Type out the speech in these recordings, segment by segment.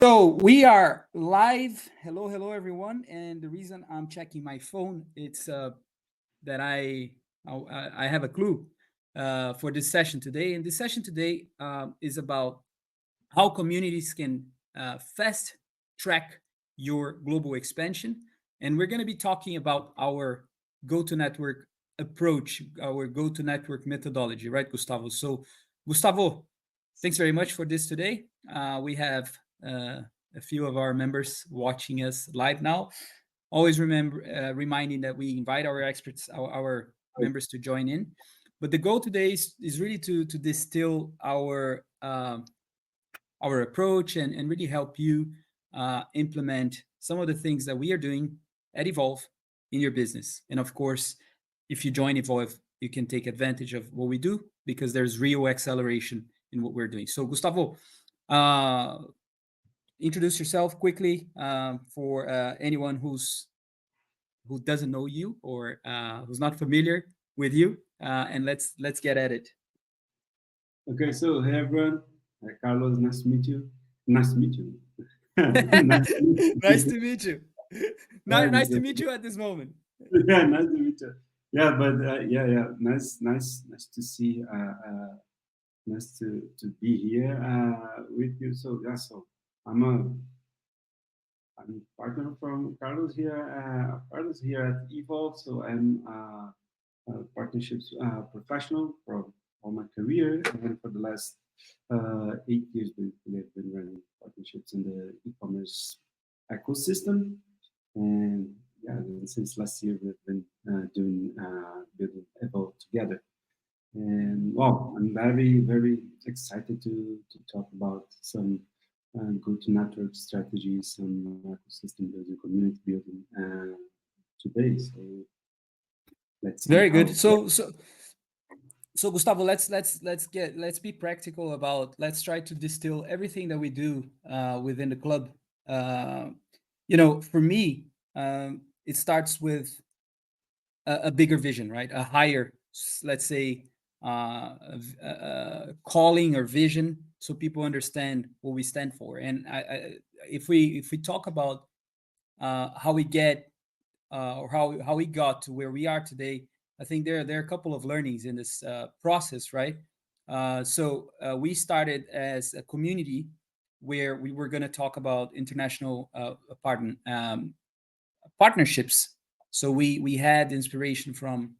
So we are live. Hello, hello, everyone. And the reason I'm checking my phone, it's that I have a clue for this session today. And this session today is about how communities can fast track your global expansion. And we're going to be talking about our go-to-network approach, our go-to-network methodology, right, Gustavo? So, Gustavo, thanks very much for this today. We have a few of our members watching us live now. Always remember reminding that we invite our experts, our members to join in. But the goal today is really to distill our approach and really help you implement some of the things that we are doing at Evolve in your business. And of course, if you join Evolve, you can take advantage of what we do because there's real acceleration in what we're doing. So, Gustavo, uh, introduce yourself quickly for anyone who doesn't know you or who's not familiar with you, and let's get at it. Okay, so hey everyone, Carlos, nice to meet you. Nice to meet you. Nice to meet Nice you. to meet you. Nice to And, meet you at this moment. yeah, nice to meet you. Yeah, but yeah, nice to see. Nice to be here with you. So yeah, so I'm a I'm partner from Carlos here. Carlos here at Evolve. So I'm partnerships professional for all my career, and for the last 8 years we've been running partnerships in the e-commerce ecosystem. And yeah, and since last year we've been doing building Evolve together. And well, I'm very excited to talk about some go-to-network strategies, some ecosystem building, community building today. So let's see Very good. how. So Gustavo, let's be practical about let's try to distill everything that we do within the club. Uh, for me, it starts with a bigger vision, right? A higher, let's say, calling or vision, so people understand what we stand for. And if we talk about how we get or how we got to where we are today, I think there are a couple of learnings in this process, right? We started as a community where we were going to talk about international partnerships. So we had inspiration from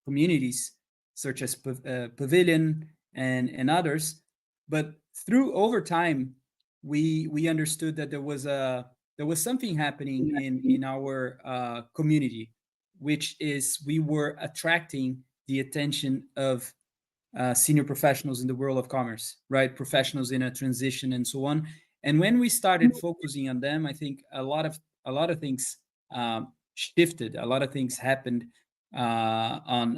communities such as Pavilion and others, but through over time, we understood that there was something happening in our community, which is we were attracting the attention of senior professionals in the world of commerce, right? Professionals in a transition and so on. And when we started focusing on them, I think a lot of things shifted. A lot of things happened on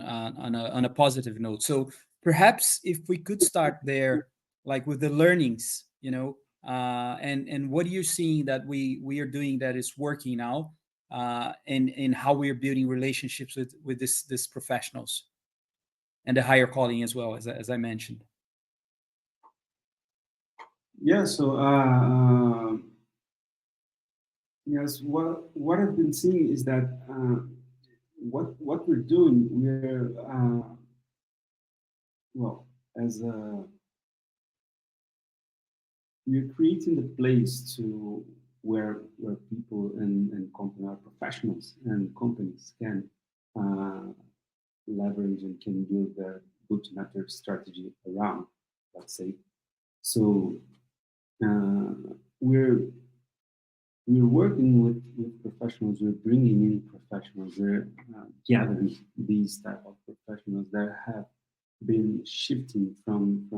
a positive note. So perhaps if we could start there, like with the learnings, and what are you seeing that we are doing that is working now, and how we are building relationships with this professionals and the higher calling as well as I mentioned. Yeah, so yes, what I've been seeing is that what we're doing, we're well, as we're creating the place to where people and company are professionals and companies can uh, leverage and can build their go-to-market strategy around, let's say. So uh, we're we're working with professionals, we're bringing in professionals, we're gathering these type of professionals that have been shifting from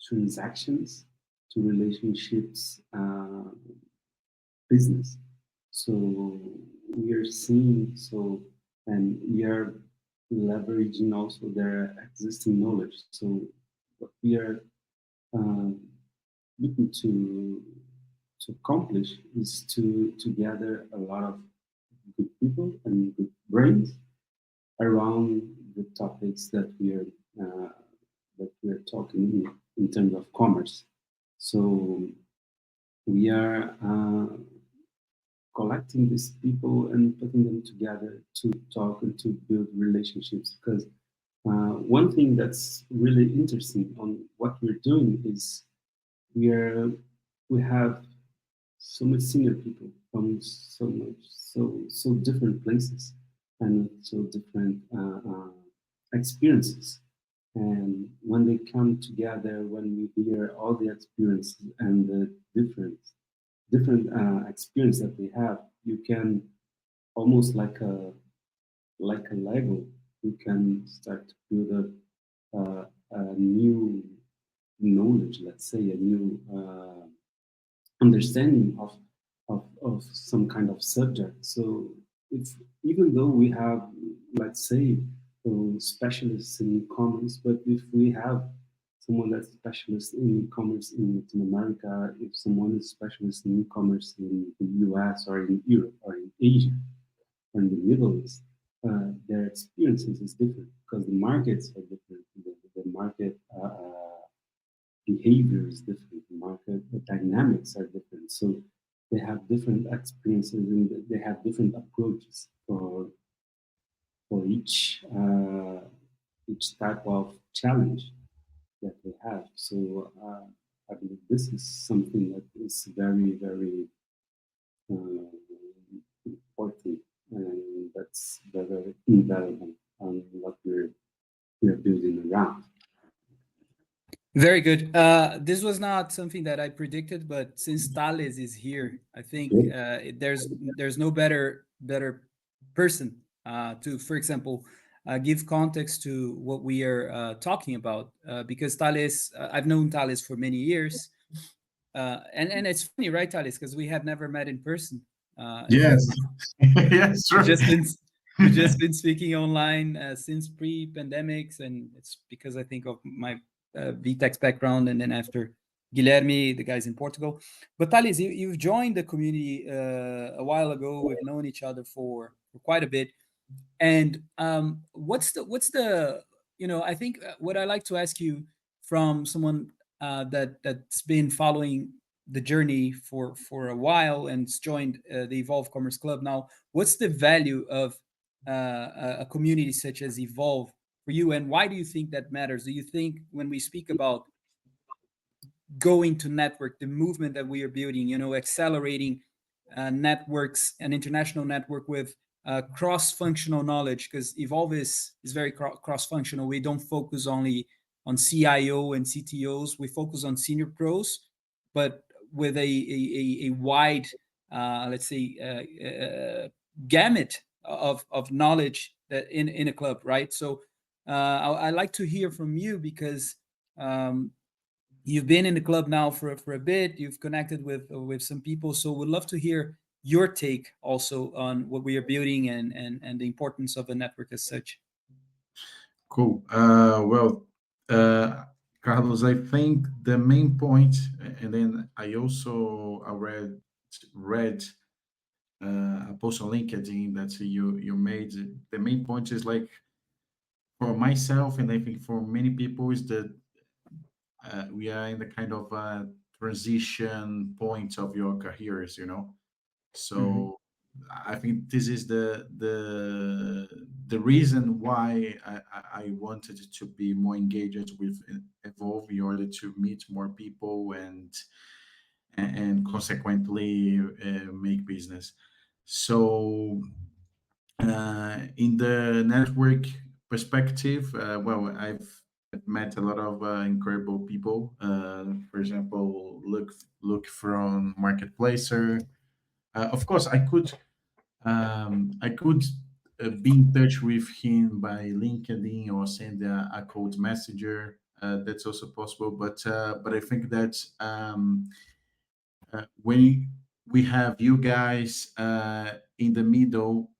transactions to relationships, business. So we are seeing, so, and we are leveraging also their existing knowledge. So what we are um, looking to accomplish is to gather a lot of good people and good brains around the topics that we are talking in terms of commerce. So we are collecting these people and putting them together to talk and to build relationships. Because one thing that's really interesting on what we're doing is we are we have so much senior people from so different places and so different experiences. And when they come together, when we hear all the experiences and the different experience that they have, you can almost like a Lego, you can start to build a new knowledge, let's say, a new understanding of some kind of subject. So if even though we have, let's say, specialists in e-commerce, but if we have someone that's specialist in e-commerce in Latin America, if someone is specialist in e-commerce in the US or in Europe or in Asia or in the Middle East, their experiences is different because the markets are different. The market behavior is different. The market the dynamics are different. So they have different experiences and they have different approaches for each type of challenge that they have. So I believe this is something that is very uh, important, and that's very invaluable on what we're building around. Very good. This was not something that I predicted, but since Thales is here, I think Good. there's no better person to, for example, give context to what we are talking about. Because Thales, I've known Thales for many years, and it's funny, right, Thales? Because we have never met in person. Uh, Yes, yes, we've sure. just been we've just been speaking online since pre-pandemics, and it's because I think of my VTEX background, and then after Guilherme, the guys in Portugal. But Thales, you've joined the community a while ago. We've known each other for quite a bit. And what's the I think what I like to ask you from someone that's been following the journey for a while and's joined the Evolve Commerce Club now. What's the value of a community such as Evolve for you, and why do you think that matters? Do you think when we speak about going to network, the movement that we are building, accelerating networks, an international network with cross-functional knowledge, because Evolve is very cross-functional. We don't focus only on CIO and CTOs. We focus on senior pros, but with a wide, let's say, gamut of knowledge that in a club, right? So I like to hear from you because you've been in the club now for a bit. You've connected with some people, so would love to hear your take also on what we are building and the importance of a network as such. Cool. Well, Carlos, I think the main point, and then I also read a post on LinkedIn that you made. The main point is like for myself, and I think for many people, is that we are in the kind of transition point of your careers, you know. Hmm. So I think this is the reason why I wanted to be more engaged with Evolve in order to meet more people and consequently make business. So in the network perspective, well, I've met a lot of incredible people. For example, look from Marketplacer. Of course, I could be in touch with him by LinkedIn or send a code messenger. That's also possible, but I think that when we have you guys in the middle,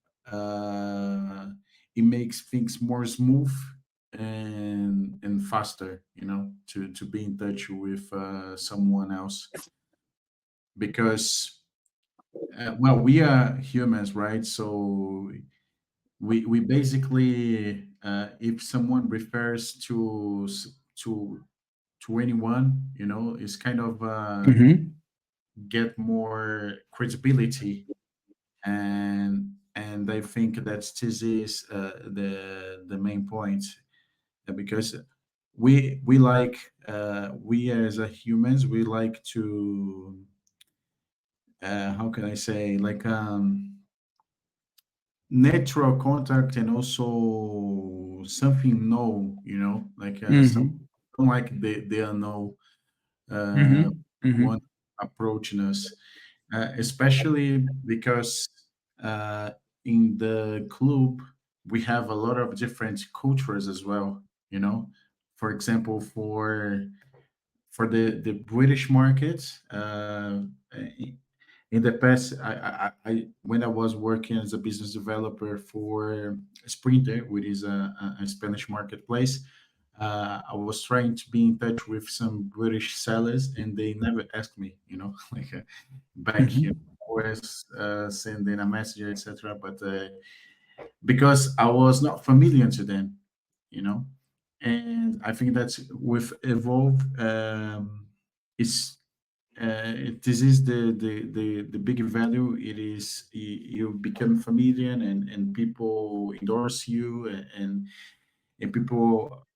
it makes things more smooth and faster. You know, to be in touch with someone else because well, we are humans, right? So we basically if someone refers to anyone, you know, it's kind of Hmm. get more credibility, and I think that this is the main point, because we like, we as a humans, we like to, how can I say, like, natural contact, and also something no, like, some Mm-hmm. don't like the unknown, uh, Mm-hmm. Mm-hmm. one approaching us, especially because, uh, in the club we have a lot of different cultures as well. For example, for the British market, in the past, when I was working as a business developer for Sprinter, which is a Spanish marketplace, I was trying to be in touch with some British sellers, and they never asked me, like, back, Mm-hmm. always sending a message, etc. But because I was not familiar to them, you know, and I think that's with Evolve, it's this is the big value. It is, you become familiar, and people endorse you, and people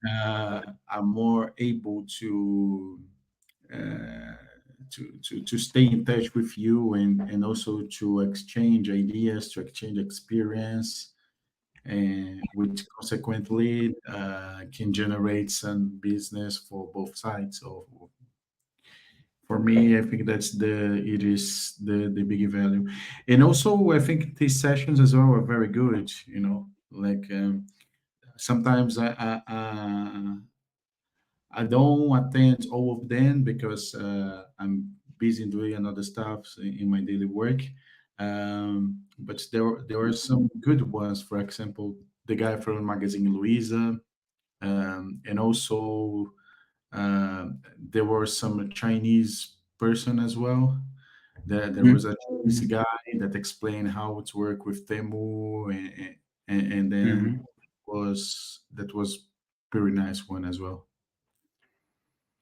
are more able uh, to stay in touch with you, and also to exchange ideas, to exchange experience, and which consequently can generate some business for both sides. So for me, I think it is the big value, and also I think these sessions as well are very good. Like, sometimes I don't attend all of them because I'm busy doing another stuff in my daily work. But there are some good ones. For example, the guy from Magazine Luiza, and also there were some Chinese person as well. There was a Chinese guy that explained how to work with Temu, and then Mm-hmm. that was very nice one as well.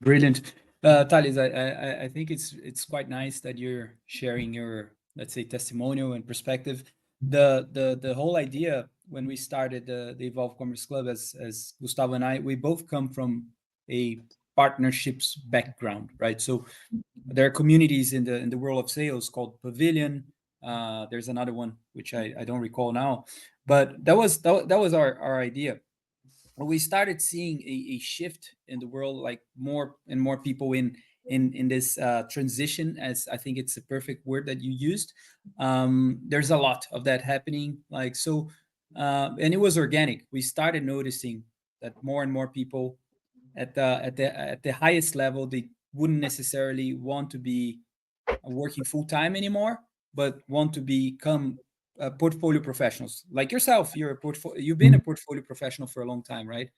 Brilliant. Thales, I think it's quite nice that you're sharing your, let's say, testimonial and perspective. The whole idea when we started the Evolve Commerce Club, as Gustavo and I, we both come from a partnerships background, right? So there are communities in the world of sales called Pavilion. There's another one which I don't recall now, but that was our idea. We started seeing a shift in the world, like more and more people in this transition, as I think it's a perfect word that you used. There's a lot of that happening, like so, and it was organic. We started noticing that more and more people at the highest level, they wouldn't necessarily want to be working full time anymore, but want to become portfolio professionals like yourself. You've been a portfolio professional for a long time, right?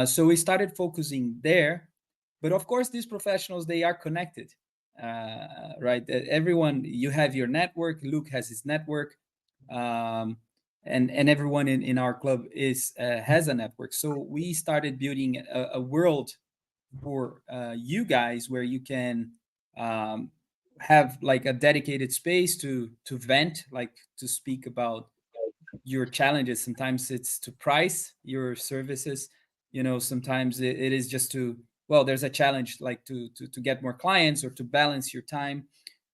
So we started focusing there, but of course, these professionals, they are connected, right? Everyone, you have your network. Luke has his network, um, and everyone in our club is has a network. So we started building a world for you guys where you can um, have like a dedicated space to vent, like to speak about your challenges. Sometimes it's to price your services. Sometimes it is just to, well, there's a challenge like to get more clients or to balance your time.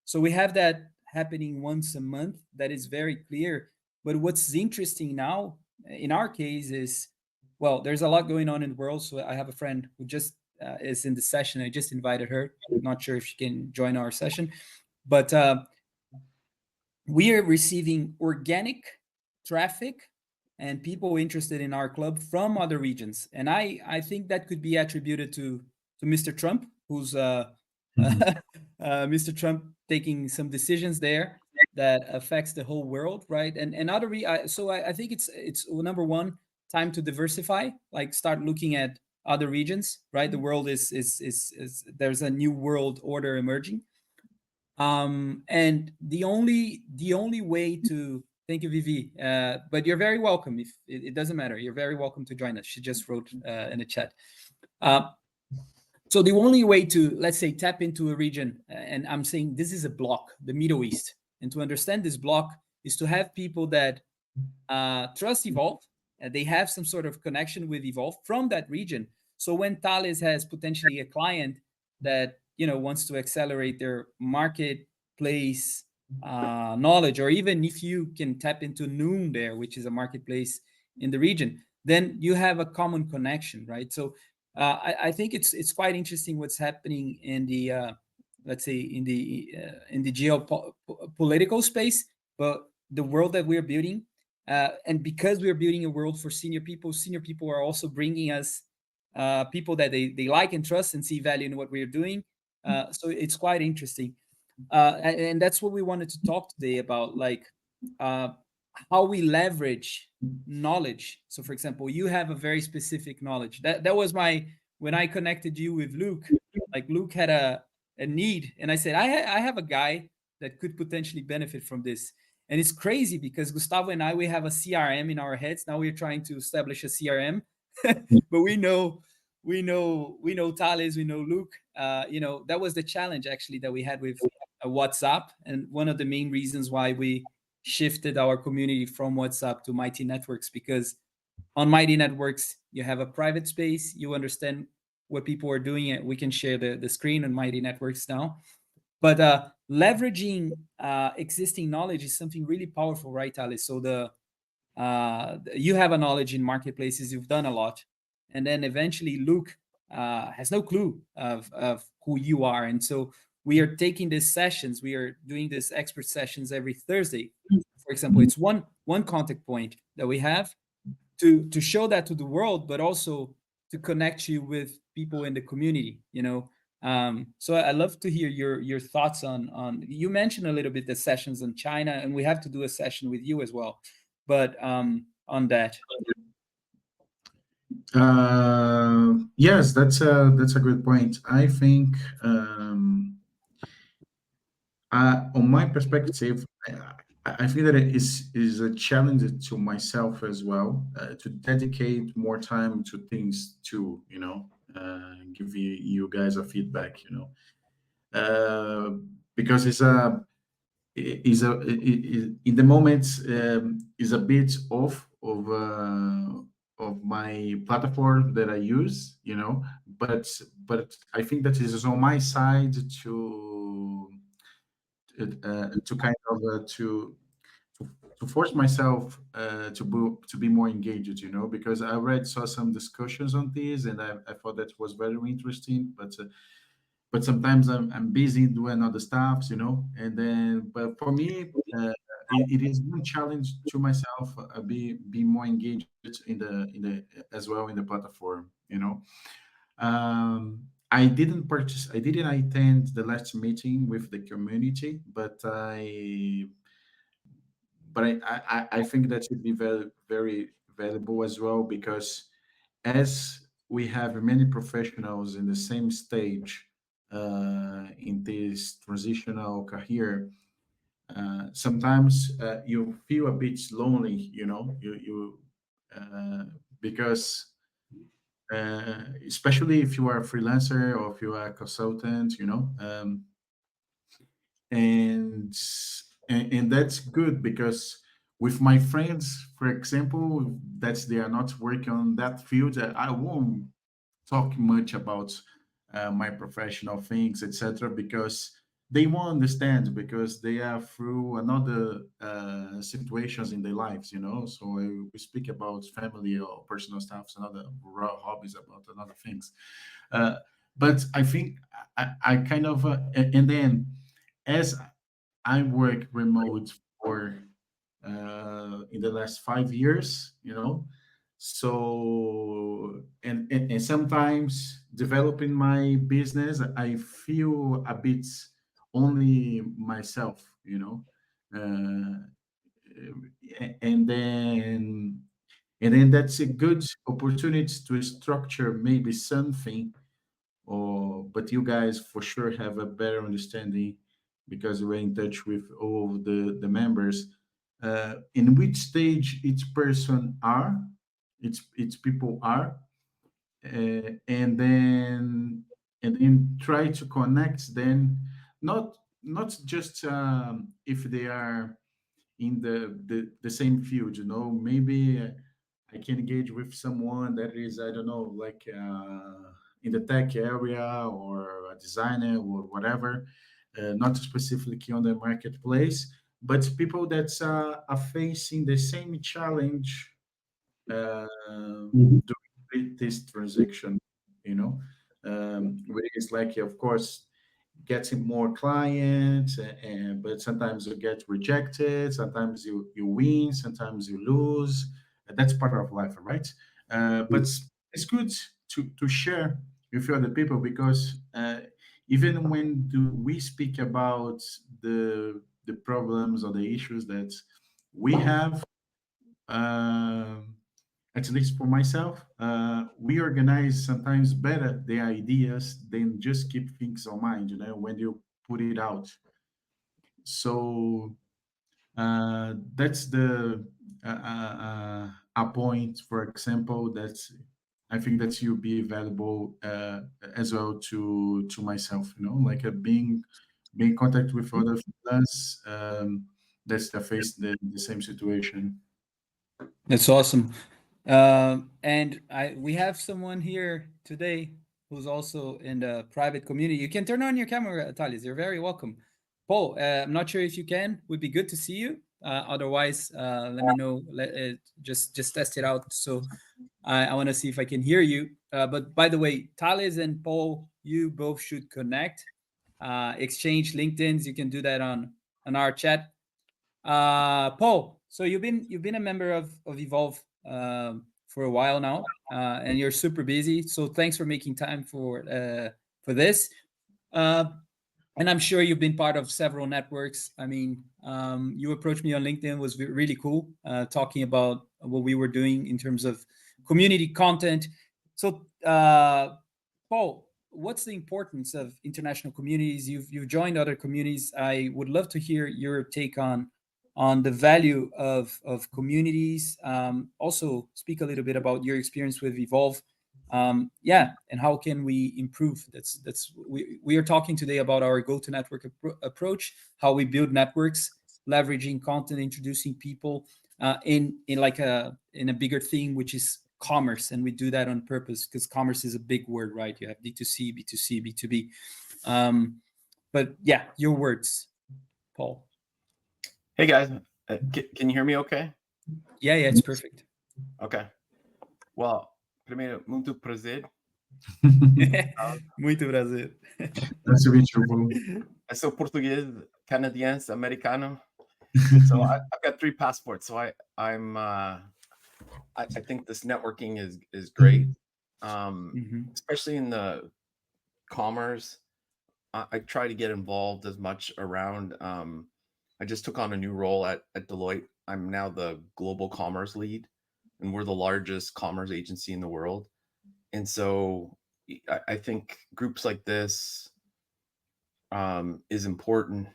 So we have that happening once a month. That is very clear. But what's interesting now in our case is, well, there's a lot going on in the world. So I have a friend who just is in the session. I just invited her. Not sure if she can join our session, but we are receiving organic traffic and people interested in our club from other regions, and I think that could be attributed to Mr. Trump, who's Mhm. Mr. Trump taking some decisions there that affects the whole world, right? And so I think it's number one, time to diversify, like start looking at other regions, right? The world is there's a new world order emerging. And the only way to, thank you, Vivi, but you're very welcome. If it doesn't matter, you're very welcome to join us. She just wrote in the chat. uh, So the only way to, let's say, tap into a region, and I'm saying this is a block, the Middle East, and to understand this block is to have people that trust Evolve, and they have some sort of connection with Evolve from that region. So when Thales has potentially a client that wants to accelerate their marketplace knowledge, or even if you can tap into Noon there, which is a marketplace in the region, then you have a common connection, right? So I think it's quite interesting what's happening in the let's say in the geopolitical space, but the world that we're building, and because we're building a world for senior people are also bringing us people that they like and trust and see value in what we're doing. So it's quite interesting, and that's what we wanted to talk today about, like uh, how we leverage knowledge. So for example, you have a very specific knowledge that was my, when I connected you with Luke, like Luke had a need, and I said I have a guy that could potentially benefit from this. And it's crazy because Gustavo and I, we have a CRM in our heads. Now we're trying to establish a CRM, but we know Thales, we know Luke. That was the challenge actually that we had with WhatsApp, and one of the main reasons why we shifted our community from WhatsApp to Mighty Networks, because on Mighty Networks you have a private space, you understand what people are doing, and we can share the screen on Mighty Networks now. But leveraging existing knowledge is something really powerful, right, Alice? So you have a knowledge in marketplaces, you've done a lot, and then eventually Luke has no clue of who you are, and so we are taking these sessions, we are doing these expert sessions every Thursday. For example, it's one contact point that we have to show that to the world, but also to connect you with people in the community. So I love to hear your thoughts on. You mentioned a little bit the sessions in China, and we have to do a session with you as well. But on that, Yes, that's a good point. I think, on my perspective, I feel that it is a challenge to myself as well, to dedicate more time to things too. Give you guys a feedback. Uh, because it's a is a in the moment, is a bit off of my platform that I use, but I think that it is on my side to kind of to, to force myself to be more engaged, because I already saw some discussions on this, and I thought that was very interesting, but sometimes I'm busy doing other stuffs, and then, but for me, it is one challenge to myself, be more engaged in the as well in the platform, I didn't attend the last meeting with the community, but I think that should be very, very valuable as well, because as we have many professionals in the same stage in this transitional career, sometimes you feel a bit lonely, uh, because especially if you are a freelancer or if you are a consultant, and and that's good, because with my friends, for example, that they are not working on that field, I won't talk much about my professional things, etc., because they won't understand, because they are through another situations in their lives, so we speak about family or personal stuff and other raw hobbies about another things. uh, but I think I kind of and then, as I work remote for in the last 5 years, so and sometimes developing my business, I feel a bit only myself, uh, and then that's a good opportunity to structure maybe something, or but you guys for sure have a better understanding, because we're in touch with all of the members, in which stage each person are, each people are, and then and then try to connect then, not just if they are in the same field, maybe I can engage with someone that is, I don't know, like in the tech area or a designer or whatever, not specifically on the marketplace, but people that are facing the same challenge uh, Mhm. during this transaction, you know, where it's like, of course, getting more clients, and but sometimes you get rejected, sometimes you win, sometimes you lose. And that's part of life, right? But it's good to share with other people, because even when do we speak about the problems or the issues that we have, um, at least for myself, we organize sometimes better the ideas than just keep things on mind, when you put it out. So that's the a point, for example, that I think that you'll be valuable as well to myself, like being in contact with other freelance that's that face the same situation. That's awesome. And we have someone here today who's also in the private community. You can turn on your camera, Thales. You're very welcome. Paul, I'm not sure if you can. Would be good to see you. Otherwise, let me know. Just test it out. So I want to see if I can hear you. But by the way, Thales and Paul, you both should connect. Exchange LinkedIn's. You can do that on our chat. Paul, so you've been a member of Evolve for a while now, and you're super busy. So thanks for making time for this. Uh, and I'm sure you've been part of several networks. I mean, you approached me on LinkedIn, was really cool, talking about what we were doing in terms of community content. So, Paul, what's the importance of international communities? You've joined other communities. I would love to hear your take on the value of communities. Also, speak a little bit about your experience with Evolve. Yeah, and how can we improve? We are talking today about our go-to network approach, how we build networks, leveraging content, introducing people in like a bigger theme, which is commerce, and we do that on purpose because commerce is a big word, right? You have D2C, B2C, B2B. But yeah, your words, Paul. Hey guys, can you hear me okay? Yeah, it's perfect. Okay. Well, primeiro, muito prazer. Muito prazer. Nice to meet you, Paul. Eu sou português, canadiense, americano. So I've got 3 passports. So I think this networking is great, especially in the commerce. I try to get involved as much around. I just took on a new role at Deloitte. I'm now the global commerce lead, and we're the largest commerce agency in the world. And so I think groups like this is important.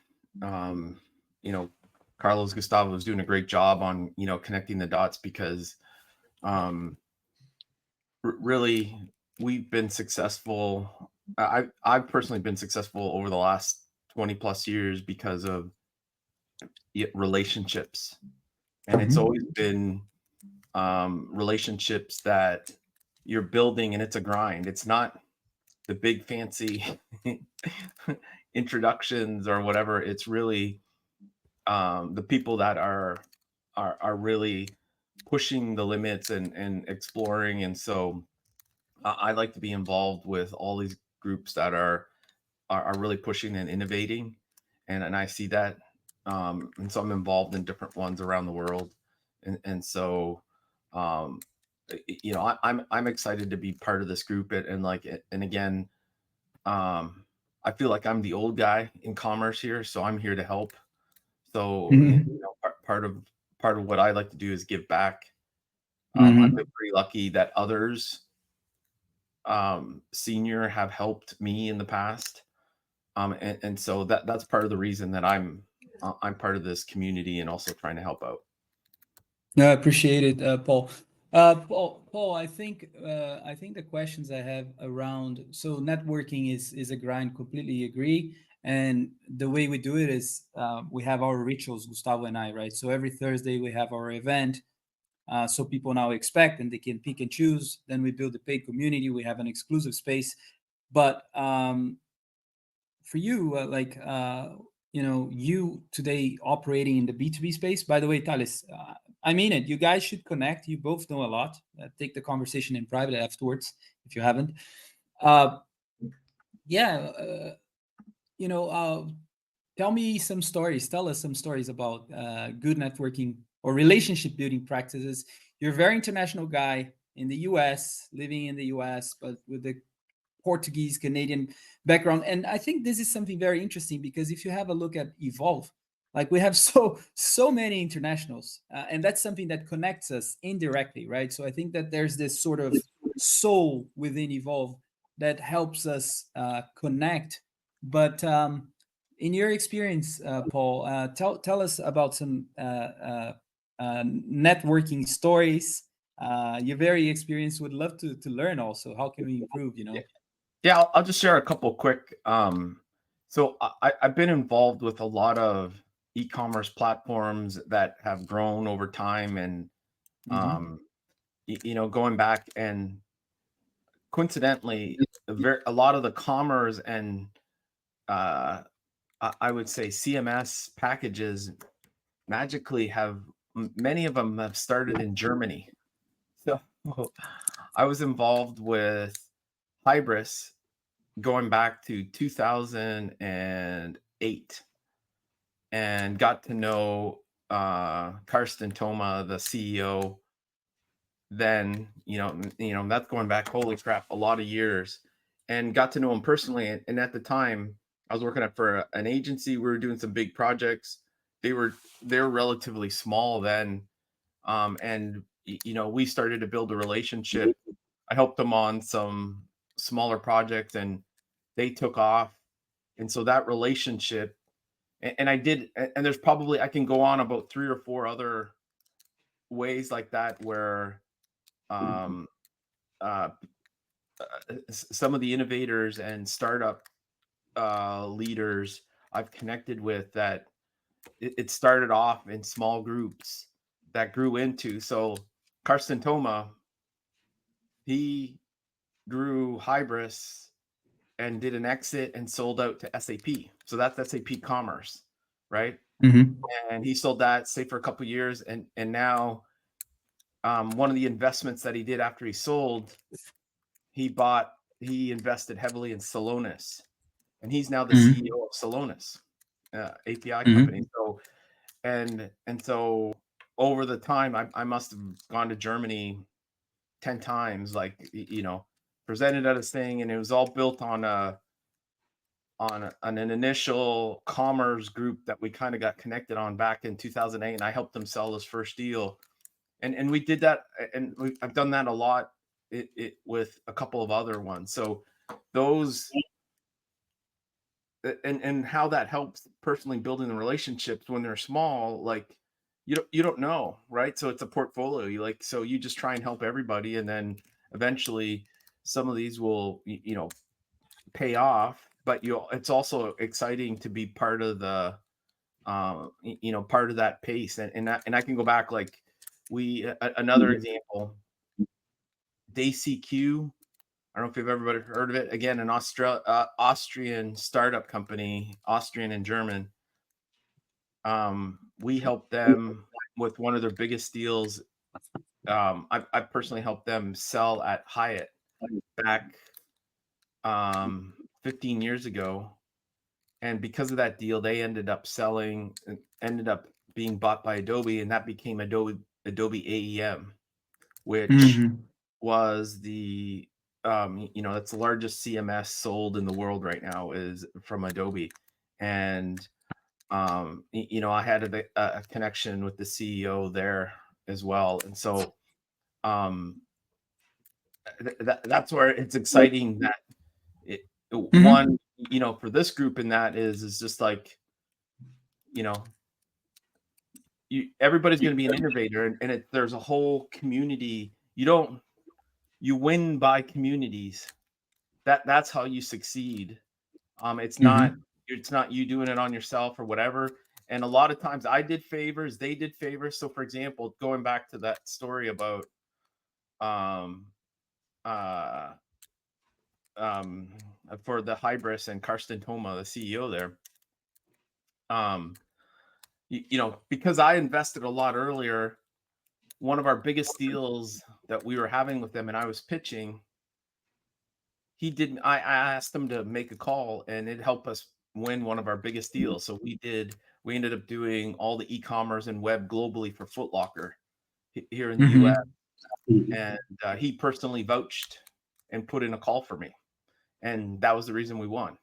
Carlos Gustavo is doing a great job on connecting the dots, because really we've been successful. I've personally been successful over the last 20 plus years because of relationships, and it's always been relationships that you're building, and it's a grind. It's not the big fancy introductions or whatever. It's really the people that are really pushing the limits and exploring. And so I like to be involved with all these groups that are really pushing and innovating, and I see that, and so I'm involved in different ones around the world, and so um, I'm excited to be part of this group, and again, I feel like I'm the old guy in commerce here, so I'm here to help. So part of what I like to do is give back. I've been pretty lucky that others senior have helped me in the past, and so that's part of the reason that I'm part of this community and also trying to help out. No, I appreciate it, Paul. Paul, I think the questions I have around, so networking is a grind. Completely agree. And the way we do it is we have our rituals, Gustavo and I, right? So every Thursday we have our event. So people now expect and they can pick and choose. Then we build a paid community. We have an exclusive space. But for you, you today operating in the B2B space. By the way, Thales, I mean it. You guys should connect. You both know a lot. Take the conversation in private afterwards if you haven't. Uh, yeah, tell me some stories. Tell us some stories about good networking or relationship building practices. You're a very international guy in the US, living in the US, but with the Portuguese Canadian background. And I think this is something very interesting because if you have a look at Evolve, like we have so many internationals, and that's something that connects us indirectly, right? So I think that there's this sort of soul within Evolve that helps us connect. But in your experience, Paul, tell us about some networking stories. You're very experienced. Would love to learn also. How can we improve? Yeah, I'll just share a couple quick. So I've been involved with a lot of e-commerce platforms that have grown over time, and Mm-hmm. going back, and coincidentally, a lot of the commerce and uh, I would say CMS packages magically have many of them have started in Germany. So I was involved with Hybris going back to 2008 and got to know Karsten Thoma, the CEO. Then that's going back, holy crap, a lot of years, and got to know him personally. And at the time, I was working for an agency. We were doing some big projects. They were relatively small then, and we started to build a relationship. I helped them on some smaller projects, and they took off. And so that relationship, and I did, and there's probably, I can go on about 3 or 4 other ways like that where um, uh, some of the innovators and startup leaders I've connected with, that it started off in small groups that grew into. So Karsten Thoma, he grew Hybris and did an exit and sold out to SAP. So that's SAP Commerce, right? Mm-hmm. And he sold that, say, for a couple of years, and now one of the investments that he did after he sold, he invested heavily in Celonis, and he's now the Mm-hmm. CEO of Celonis API company. Mm-hmm. So so over the time, I must have gone to Germany 10 times, like, presented at his thing, and it was all built on an initial commerce group that we kind of got connected on back in 2008, and I helped them sell his first deal. And we did that, and I've done that a lot with a couple of other ones. So those, and how that helps personally building the relationships when they're small, like, you don't know, right? So it's a portfolio. So you just try and help everybody, and then eventually some of these will pay off. But it's also exciting to be part of the part of that pace. And I can go back, like, another example, DayCQ. I don't know if you've ever heard of it. Again, an Austrian startup company, Austrian and German. We helped them with one of their biggest deals. I personally helped them sell at Hyatt back 15 years ago. And because of that deal, they ended up being bought by Adobe, and that became Adobe AEM, which Mm-hmm. was that's the largest CMS sold in the world right now, is from Adobe. And I had a connection with the CEO there as well. And so that's where it's exciting that Mm-hmm. one, for this group, and that is just like, you know, everybody's going to be an innovator, and there's a whole community you win by communities. That's how you succeed. It's Mhm. not you doing it on yourself or whatever. And a lot of times I did favors, they did favors. So for example, going back to that story about um uh um for the Hybris and Karsten Thoma, the CEO there. You know, because I invested a lot earlier, one of our biggest deals that we were having with them and I was pitching, he didn't I asked him to make a call and it helped us win one of our biggest deals. So we ended up doing all the e-commerce and web globally for Foot Locker here in the US, Mhm. and he personally vouched and put in a call for me, and that was the reason we won.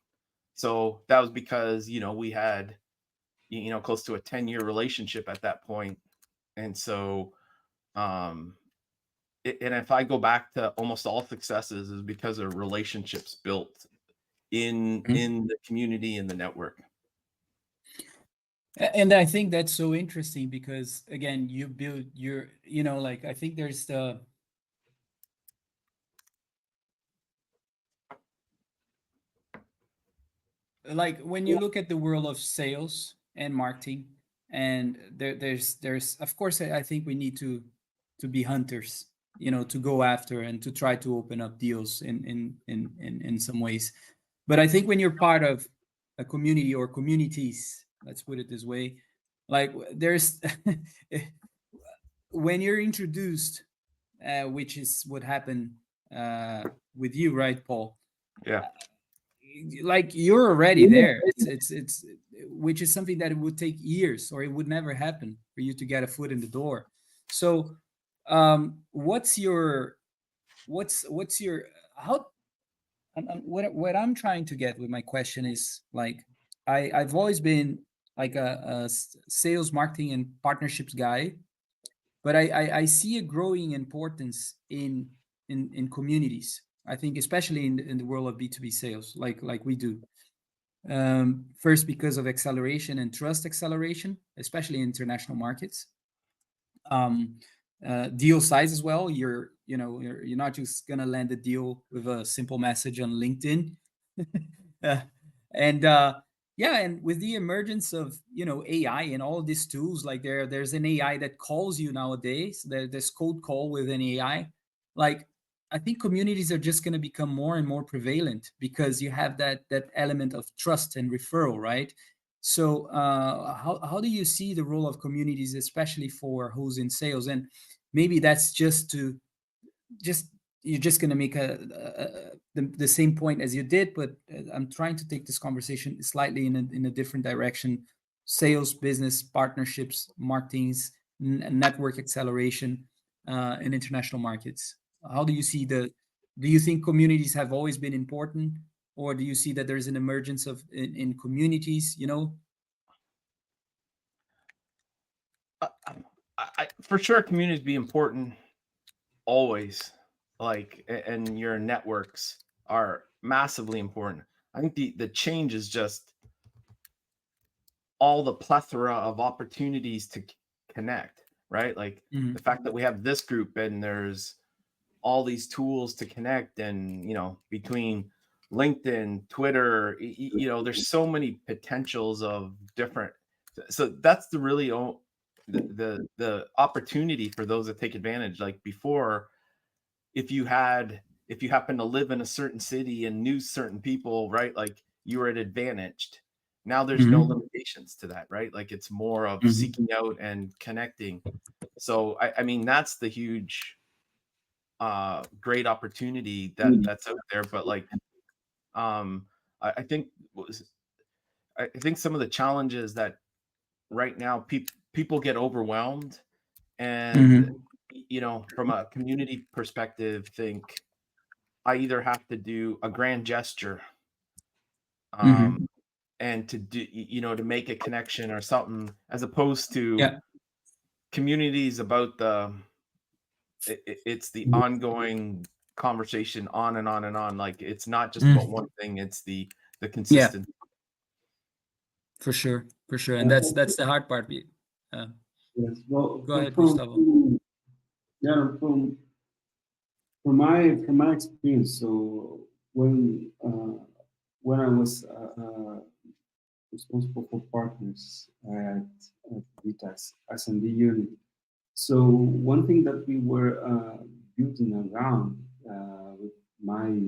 So that was because, you know, we had, you know, close to a 10-year relationship at that point. And so um and if I go back to almost all successes is because of relationships built Mhm. in the community and the network. And I think that's so interesting because again, you build your, you know, like I think there's the like when you look at the world of sales and marketing, and there's of course I think we need to be hunters, you know, to go after and to try to open up deals in some ways. But I think when you're part of a community or communities, let's put it this way, like there's when you're introduced, which is what happened with you, right, Paul? Yeah. Like you're already there. It's which is something that it would take years or it would never happen for you to get a foot in the door. So, what's your what's your how what I'm trying to get with my question is like I've always been like a sales, marketing, and partnerships guy, but I see a growing importance in communities. I think especially in the world of B2B sales, like we do. First, because of acceleration and trust acceleration, especially in international markets. Um, Deal size as well. You're not just gonna land a deal with a simple message on LinkedIn. uh, and Yeah, and with the emergence of AI and all these tools, like there's an AI that calls you nowadays. There's code call with an AI. Like I think communities are just going to become more and more prevalent because you have that element of trust and referral, right? So how do you see the role of communities, especially for who's in sales? And maybe that's just you're just going to make the same point as you did, but I'm trying to take this conversation slightly in a different direction. Sales, business, partnerships, marketings, network acceleration in international markets. How do you see do you think communities have always been important, or do you see that there's an emergence of in communities, Uh, for sure, communities be important always. Like, and your networks are massively important. I think the change is just all the plethora of opportunities to connect, right? Like the Mhm. fact that we have this group and there's all these tools to connect, and between LinkedIn, Twitter, there's so many potentials of different. So that's the really the opportunity for those that take advantage. Like before, if you happen to live in a certain city and knew certain people, right? Like you were at advantaged. Now there's no Mhm. limitations to that, right? Like it's more of Mhm. seeking out and connecting. So I mean that's the huge great opportunity that's out there. But like um I think I think some of the challenges that right now people get overwhelmed, and Mhm. from a community perspective, think I either have to do a grand gesture, um Mhm. and to do to make a connection or something, as opposed to Yeah. communities about it's the ongoing conversation on and on and on. Like it's not just about Mm. one thing, it's the Yeah, consistent. for sure, for sure, and Yeah, that's the hard part. Uh, yes. Well, Go ahead, Gustavo. yeah, from from my experience, so when I was responsible for partners at Vitas S&D unit, so one thing that we were building around with my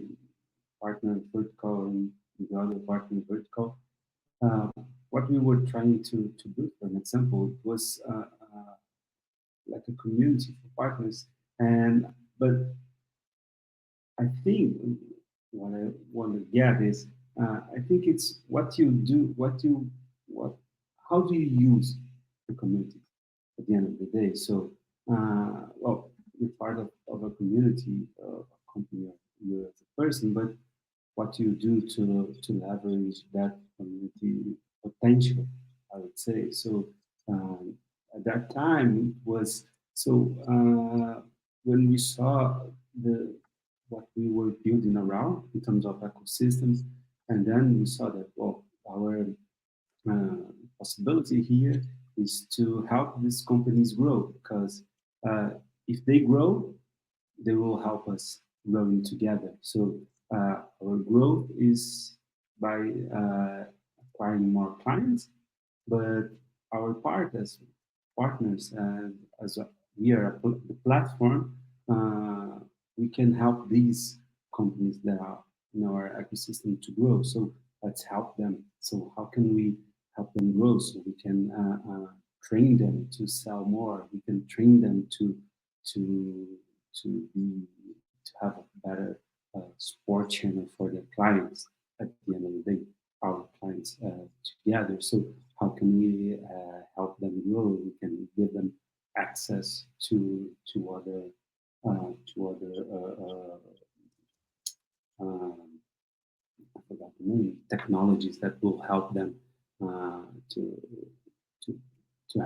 partner Vertical and the other partner Vertical, uh, what we were trying to do, for an example, it was like a community for partners, and but I think what I want to get is I think it's what you do, what how do you use the community at the end of the day. So well, you're part of a community, a company, or you as a person, but what you do to leverage that community potential, I would say. So at that time it was so when we saw the what we were building around in terms of ecosystems, and then we saw that well our uh, possibility here is to help these companies grow because if they grow they will help us growing together. So our growth is by acquiring more clients, but our part as partners and we are the platform, we can help these companies that are in our ecosystem to grow. So let's help them. So how can we help them grow? So we can train them to sell more. We can train them to be to have a better support channel for their clients at the end of the day, our clients together. So how can we help them grow? We can give them access to other um, I forgot the name, technologies that will help them uh, to to to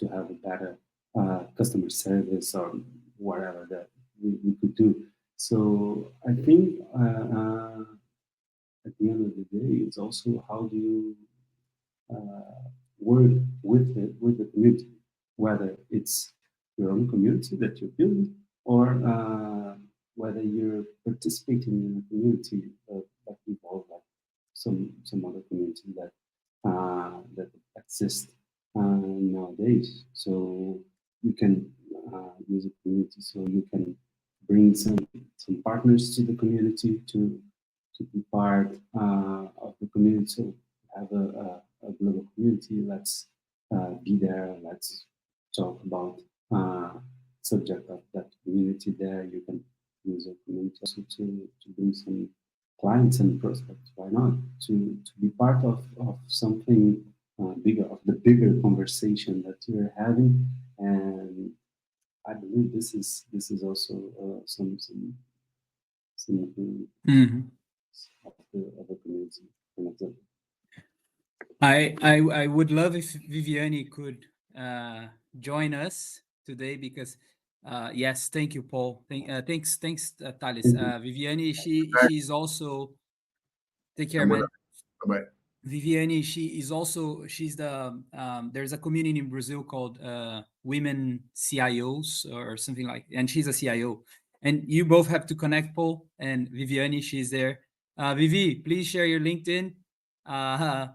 have a better customer service or whatever that we could do. So I think at the end of the day, it's also how do you work with the community, whether it's your own community that you're building or whether you're participating in a community that involves like some other community that exist nowadays. So you can use a community, so you can bring some partners to the community to be part of the community. So have a global community. Let's be there. Let's talk about subject of that community there. You can use a community also to bring some clients and prospects. Why not? To be part of something bigger, of the bigger conversation that you're having. And I believe this is also some Mhm. of the community. For example. I would love if Viviane could join us today because yes, thank you, Paul. Thanks, Thales. Viviane, she's also take care, man. Bye. Viviane, she's the there's a community in Brazil called Women CIOs or something like, and she's a CIO. And you both have to connect, Paul and Viviane. She's there. Vivi, please share your LinkedIn. Uh,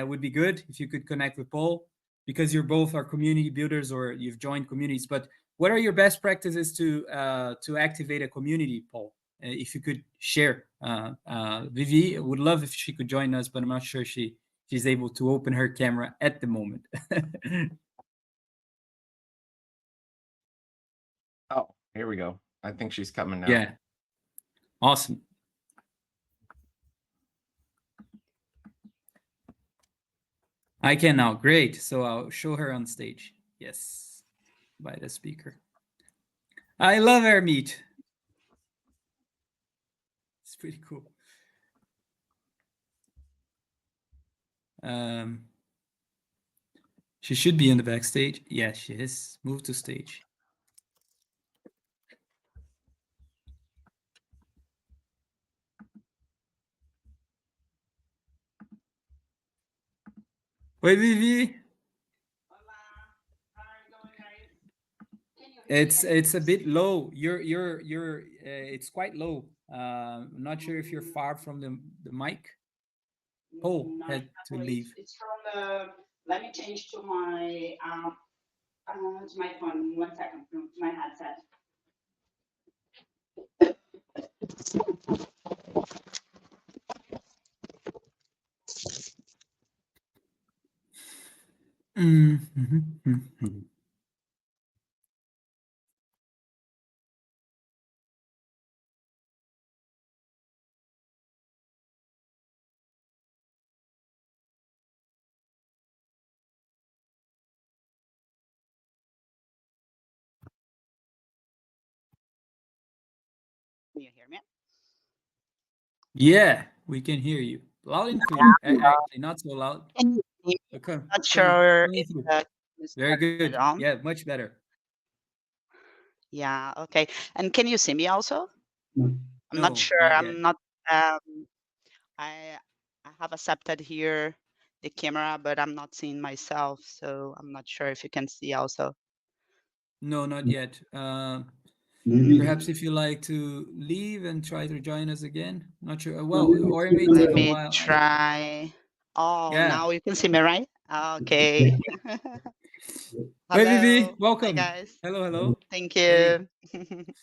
would be good if you could connect with Paul because you're both are community builders or you've joined communities. But what are your best practices to activate a community, Paul? If you could share. Vivi would love if she could join us, but I'm not sure she's able to open her camera at the moment. Oh, here we go. I think she's coming now. Yeah, awesome. I can now. Great. So I'll show her on stage. Yes, by the speaker. I love our meet. It's pretty cool. She should be in the backstage. Yeah, she is. Move to stage. Oi, Vivi. It's a bit low. You're it's quite low. I'm not sure if you're far from the mic. Paul Not had to exactly. leave. It's from the. Let me change to my phone. 1 second. To my headset. Mhm. Can you hear me? Yeah, we can hear you loud and clear. Actually, not so loud. Can you see me? Okay, Not coming sure coming if through. the is Very turned good. on. Yeah, much better. Yeah. Okay. And can you see me also? No. I'm not No, sure. not yet. I'm not. Um. I I have accepted here the camera, but I'm not seeing myself, so I'm not sure if you can see also. No, not yet. Maybe Perhaps if you like to leave and try to join us again. Not sure. no, Well, maybe or it click may on take Let a me the while. try. Oh, Yeah. now you can see me, right? yeah, Okay. Hey, Vivi, Hello. Hi, welcome. guys. Hello, hello. Thank Hey, you.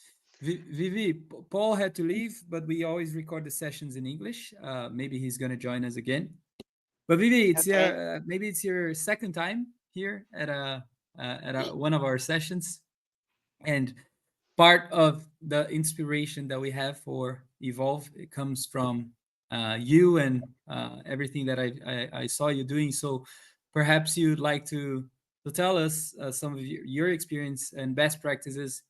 Vivi, Paul had to leave, but we always record the sessions in English. Maybe he's gonna join us again. But Vivi, it's Okay. your maybe it's your second time here at one of our sessions, and part of the inspiration that we have for Evolve it comes from you and everything that I saw you doing. So perhaps you'd like to tell us some of your experience and best practices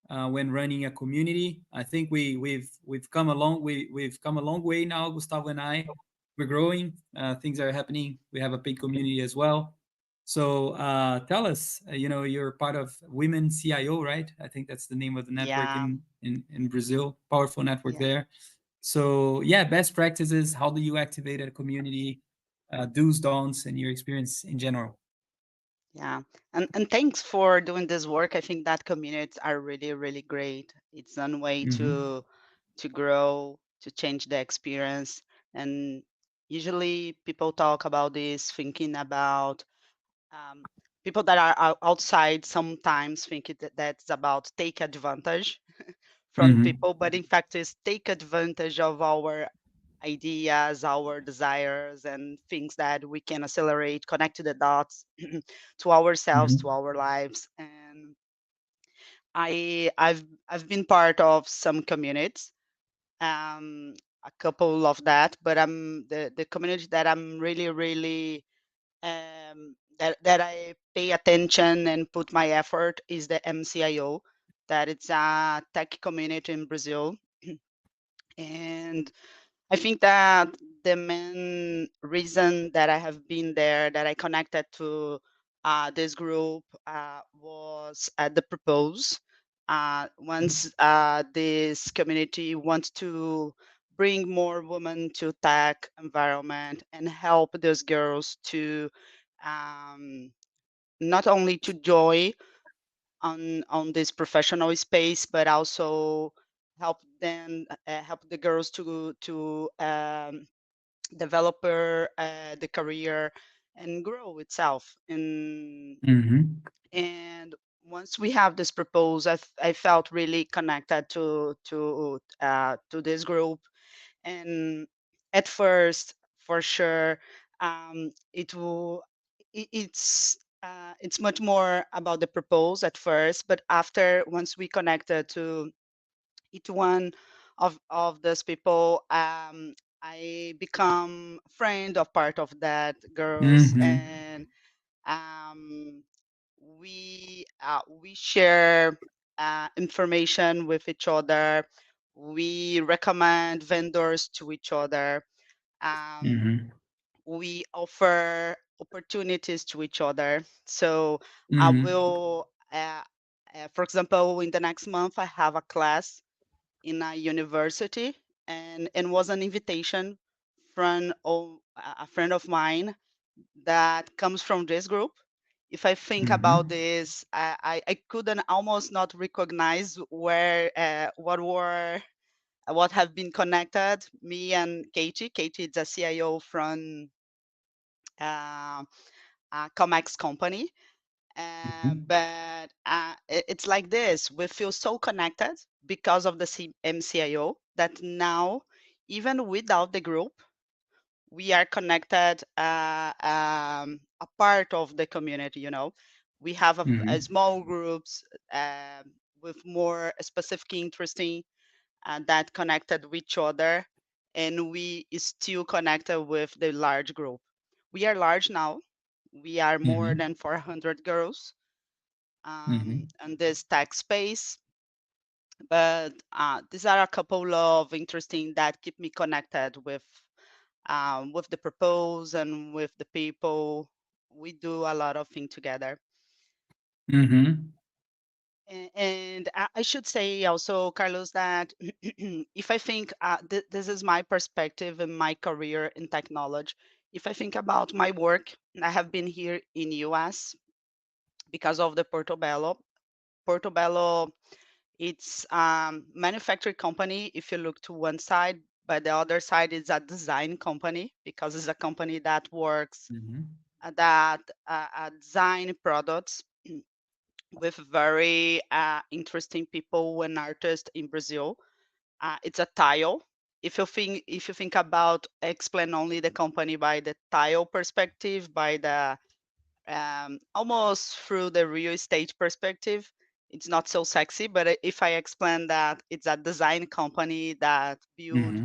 when running a community. I think we've come a we've come a long way now, Gustavo and I. We're growing. Things are happening. We have a big community as well. So tell us, you're part of Women CIO, right? I think that's the name of the network Yeah. in Brazil, powerful network Yeah. there. So yeah, best practices. How do you activate a community? Do's, don'ts, and your experience in general. Yeah. And thanks for doing this work. I think that communities are really, really great. It's one way Mm-hmm. to grow, to change the experience. And usually people talk about this thinking about um, people that are outside sometimes think that's about take advantage from Mm-hmm. people, but in fact is take advantage of our ideas, our desires, and things that we can accelerate, connect to the dots to ourselves, Mm-hmm. to our lives. And I've been part of some communities, a couple of that, but I'm the community that I'm really, really that I pay attention and put my effort is the MCIO, that it's a tech community in Brazil. And I think that the main reason that I have been there, that I connected to this group, was at the propose. Once this community wants to bring more women to tech environment and help those girls to um, not only to join on this professional space, but also help them help the girls to develop the career and grow itself. Mm-hmm. And once we have this proposal, I felt really connected to this group. And at first, for sure, it will it's much more about the propose at first, but after once we connected to each one of those people, I become friend of part of that girls. Mm-hmm. And we share information with each other. We recommend vendors to each other. um, Mm-hmm. we offer opportunities to each other. So I Mm-hmm. will for example, in the next month I have a class in a university, and was an invitation from a friend of mine that comes from this group. If I think about this, I couldn't almost not recognize where what have been connected. Me and Katie. Katie is a CIO from uh, a Comex company. But it's like this. We feel so connected because of the MCIO that now, even without the group, we are connected, a part of the community. We have a small groups with more specific interesting that connected with each other, and we still connected with the large group. We are large now. We are more than 400 girls in this tech space. But these are a couple of interesting that keep me connected with the purpose and with the people. We do a lot of things together. And I should say also, Carlos, that if I think this is my perspective in my career in technology, if I think about my work, I have been here in US because of the Portobello. Portobello, it's manufacturing company if you look to one side, but the other side is a design company because it's a company that works that design products with very interesting people and artists in Brazil. It's a tile. If you think about explain only the company by the tile perspective, by the almost through the real estate perspective, it's not so sexy. But if I explain that it's a design company that build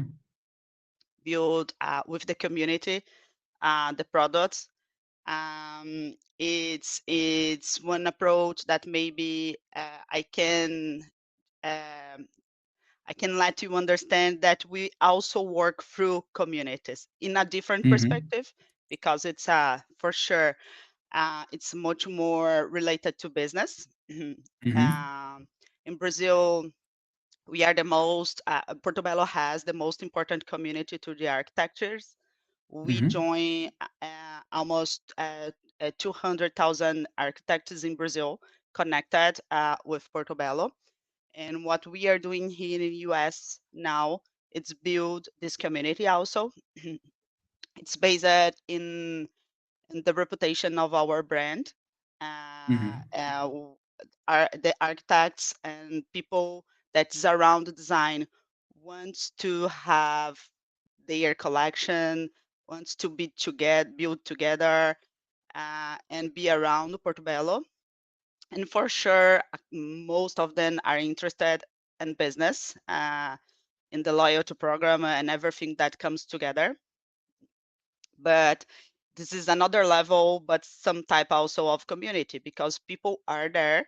with the community the products, it's one approach that maybe um, I can let you understand that we also work through communities in a different perspective, because it's for sure it's much more related to business. In Brazil, we are the most, Portobello has the most important community to the architectures. We join almost 200,000 architects in Brazil connected with Portobello. And what we are doing here in the US now, it's build this community also. It's based in the reputation of our brand. Are the architects and people that's around the design wants to have their collection, wants to be together, build together, and be around Portobello. And for sure, most of them are interested in business, in the loyalty program and everything that comes together. But this is another level, but some type also of community, because people are there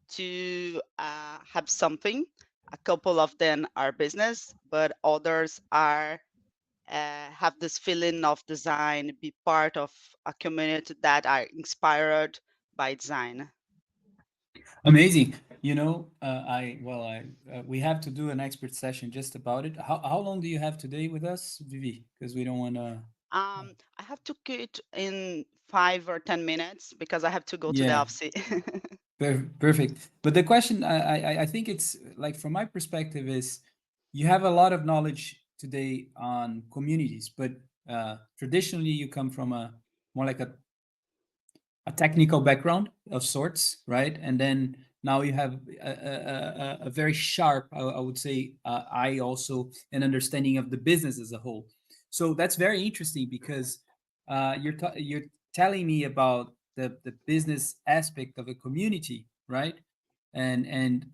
to have something. A couple of them are business, but others are have this feeling of design, be part of a community that are inspired by design. Amazing. We have to do an expert session just about it. How long do you have today with us, Vivi? Because we don't want to. I have to quit in 5 or 10 minutes because I have to go to the Yeah. office. Perfect. But the question, I think it's like from my perspective is, you have a lot of knowledge today on communities, but traditionally you come from a more like a technical background of sorts, right? And then now you have a very sharp, I would say, eye also, an understanding of the business as a whole. So that's very interesting because you're telling me about the business aspect of a community, right? And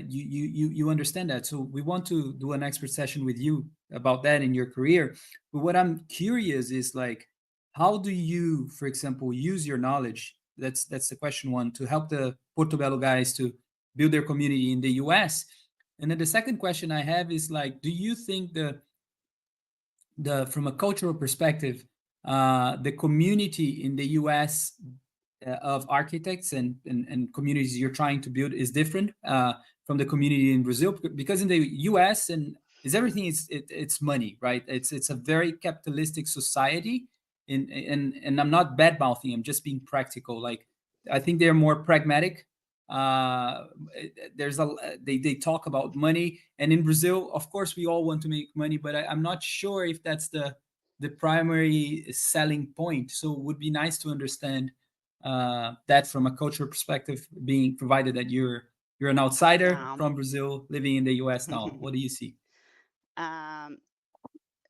you understand that. So we want to do an expert session with you about that in your career. But what I'm curious is like, how do you, for example, use your knowledge? That's the question one, to help the Portobello guys to build their community in the US. And then the second question I have is like, do you think the from a cultural perspective, the community in the US of architects and communities you're trying to build is different from the community in Brazil? Because in the US and is everything it's money, right? It's a very capitalistic society. And I'm not bad mouthing, I'm just being practical. Like I think they're more pragmatic. Uh, there's a they talk about money, and in Brazil, of course, we all want to make money, but I'm not sure if that's the primary selling point. So it would be nice to understand that from a cultural perspective, being provided that you're an outsider Yeah. from Brazil living in the US now. What do you see? um,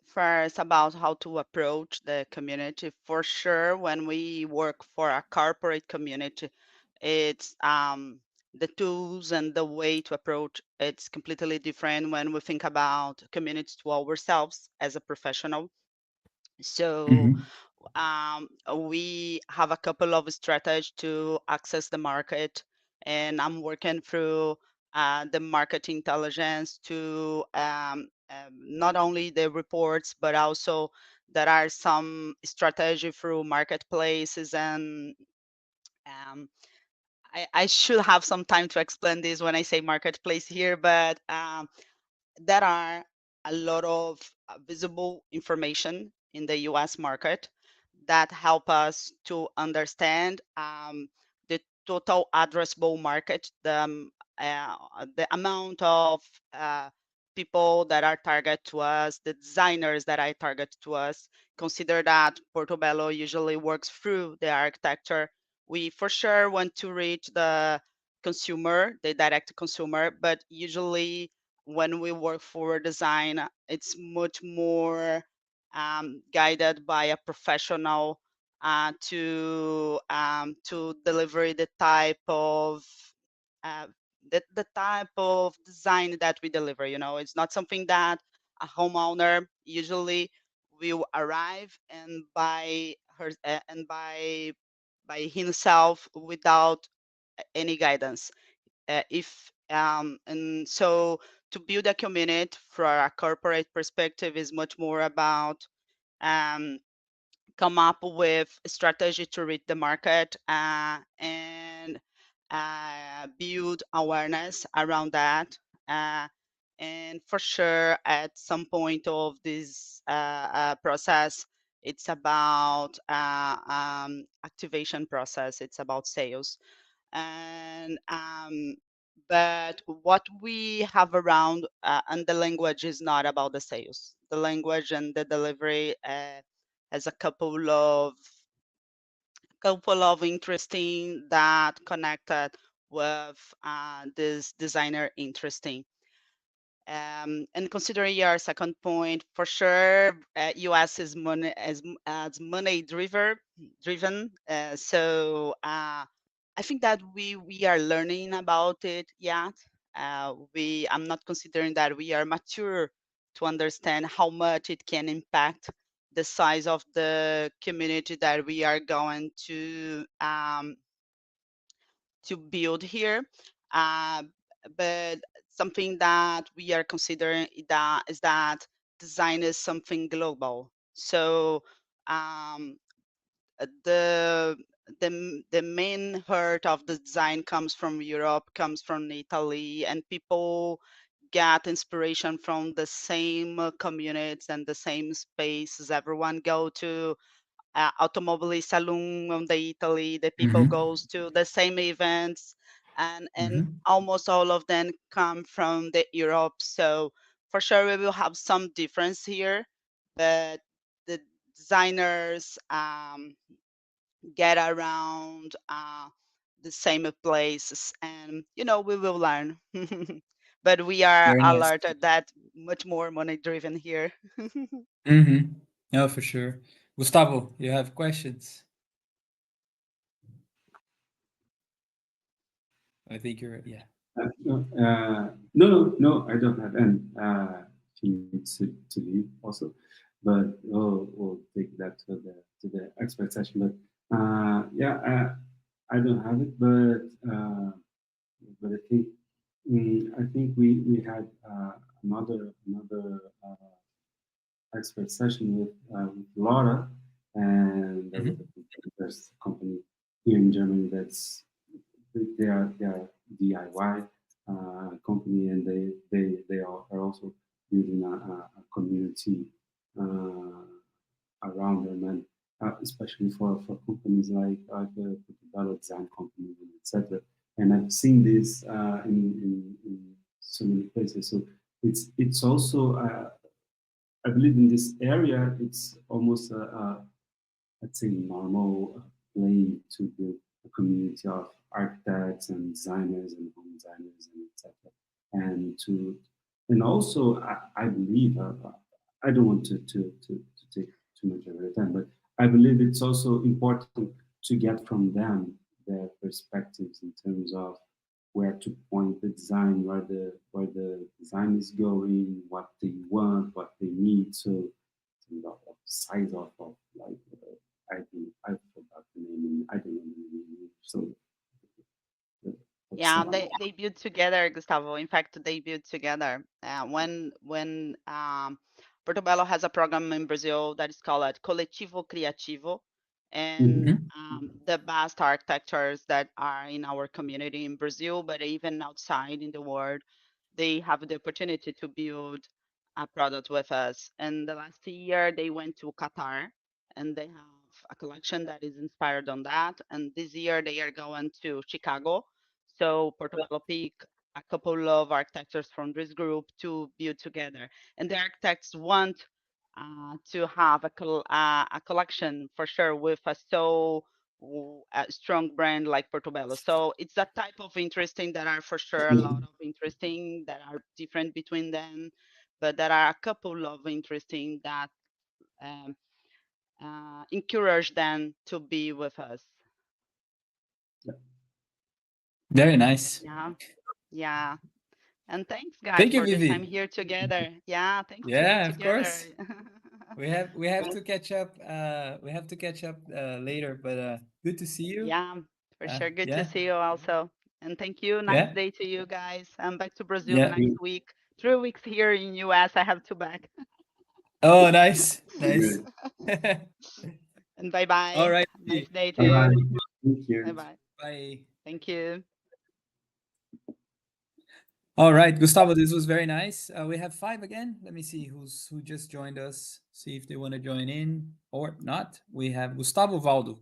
First, about how to approach the community. For sure, when we work for a corporate community, it's the tools and the way to approach it's completely different when we think about community to ourselves as a professional. So Mm-hmm. we have a couple of strategies to access the market, and I'm working through the market intelligence to not only the reports, but also there are some strategy through marketplaces and um, I should have some time to explain this when I say marketplace here, but there are a lot of visible information in the US market that help us to understand the total addressable market, the amount of uh, people that are target to us, the designers that are target to us. Consider that Portobello usually works through the architecture. We for sure want to reach the consumer, the direct consumer, but usually when we work for design, it's much more guided by a professional to deliver uh, the type of design that we deliver. You know, it's not something that a homeowner usually will arrive and buy her and by himself without any guidance. If and so to build a community for a corporate perspective is much more about um, come up with a strategy to reach the market and build awareness around that. Uh, and for sure, at some point of this process, it's about activation process. It's about sales and but what we have around and the language is not about the sales. The language and the delivery has a couple of interesting that connected with this designer interesting. And considering your second point, for sure, US is money as money driven. So I think that we are learning about it yet. We I'm not considering that we are mature to understand how much it can impact the size of the community that we are going to build here. Uh, but something that we are considering is that design is something global. So um, the the main heart of the design comes from Europe, comes from Italy, and people get inspiration from the same communities and the same spaces everyone go to. Automobile saloon on the Italy, the people Mm-hmm. goes to the same events, and Mm-hmm. almost all of them come from the Europe. So for sure we will have some difference here, but the designers get around the same places, and we will learn. But we are Very nice. alerted that much more money driven here. Mm-hmm. No, for sure. Gustavo, you have questions? I think you're, yeah. No, I don't have any. She needs to leave also, but we'll take that to the expert session. But yeah, I don't have it, but I think we had another expert session with Laura, and there was Mm-hmm. there's a company here in Germany that's they are DIY company, and they are also building a community uh, around them. especially for companies like the design companies, etc. And I've seen this in so many places. So it's also I believe in this area it's almost let's say normal way to build a community of architects and designers and home designers and etc. And to and also I believe I don't want to take too much of your time, but I believe it's also important to get from them their perspectives in terms of where to point the design, where the design is going, what they want, what they need. So of size of like I forgot the name. I don't know the name. So that's Yeah, they build together, Gustavo. In fact, they build together. When Portobello has a program in Brazil that is called Coletivo Criativo, and Mhm. the best architectures that are in our community in Brazil, but even outside in the world, they have the opportunity to build a product with us. And the last year, they went to Qatar, and they have a collection that is inspired on that. And this year, they are going to Chicago, so Portobello pick a couple of architects from this group to build together. And the architects want to have a collection for sure with a strong brand like Portobello. So it's that type of interesting that are for sure a lot of interesting that are different between them, but there are a couple of interesting that um, encourage them to be with us. Very nice. Yeah, yeah. And thanks, guys, Thank you, for this time Vivi. here together. Yeah, thanks to be Yeah, of together. course. We have to catch up. We have to catch up later. But good to see you. Yeah, for sure. Good to Yeah, see you also. And thank you. Nice yeah, day to you guys. I'm back to Brazil yeah. next week. 3 weeks here in US. I have to back. Oh, nice, nice. Good. And bye All bye. right. Nice day to All you. right. Thank Bye you. bye. Bye. Thank you. All right, Gustavo, this was very nice. We have five again. Let me see who just joined us. See if they want to join in or not. We have Gustavo Valdo.